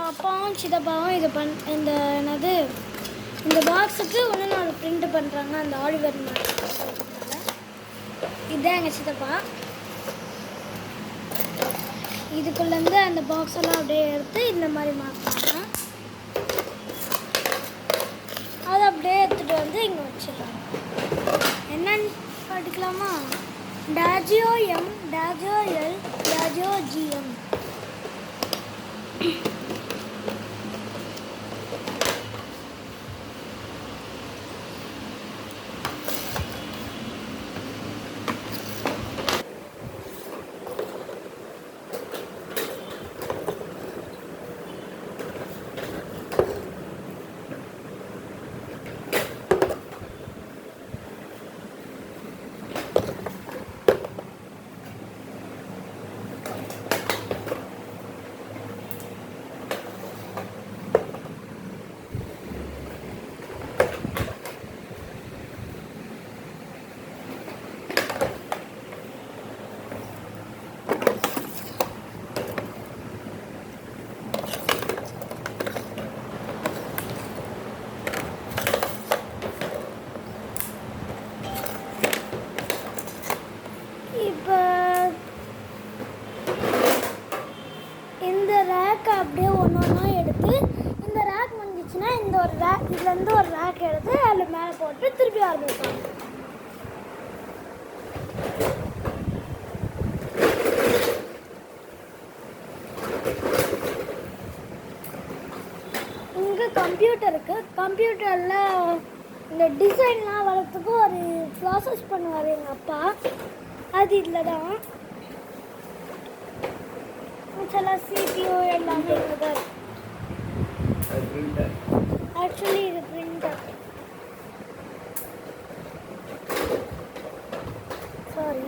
அப்பாவும் சித்தப்பாவும் இந்த என்னது இந்த பாக்ஸுக்கு ஒன்று நாலு பிரிண்ட் பண்ணுறாங்க அந்த ஆலிவர் மாதிரி. இதுதான் எங்கள் சித்தப்பா. இதுக்குள்ளேருந்து அந்த பாக்ஸ் எல்லாம் அப்படியே எடுத்து இந்த மாதிரி மாற்றுறாங்க. அதை அப்படியே எடுத்துகிட்டு வந்து இங்கே வச்சிடறாங்க. என்னன்னு படிக்கலாமா? டாஜியோ எம், டாஜியோ எல், டாஜியோ ஜிஎம். இப்போ இந்த ரேக்கை அப்படியே ஒன்று ஒன்றா எடுத்து இந்த ரேக் வந்துச்சுன்னா இந்த ஒரு ரேக் இதுலேருந்து ஒரு ரேக் எடுத்து அதில் மேலே போட்டு திருப்பி ஆரம்பிப்பாங்க. இங்கே கம்ப்யூட்டர் இருக்குது. கம்ப்யூட்டரில் இந்த டிசைன்லாம் வளர்த்துக்கு ஒரு ப்ராசஸ் பண்ணுவார் எங்கள் அப்பா. அது இதில் தான் சில CPU எல்லாமே இதில் தான் இருக்குது. ஆக்சுவலி இது பிரிண்டர். சாரி.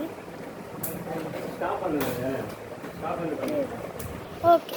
ஓகே.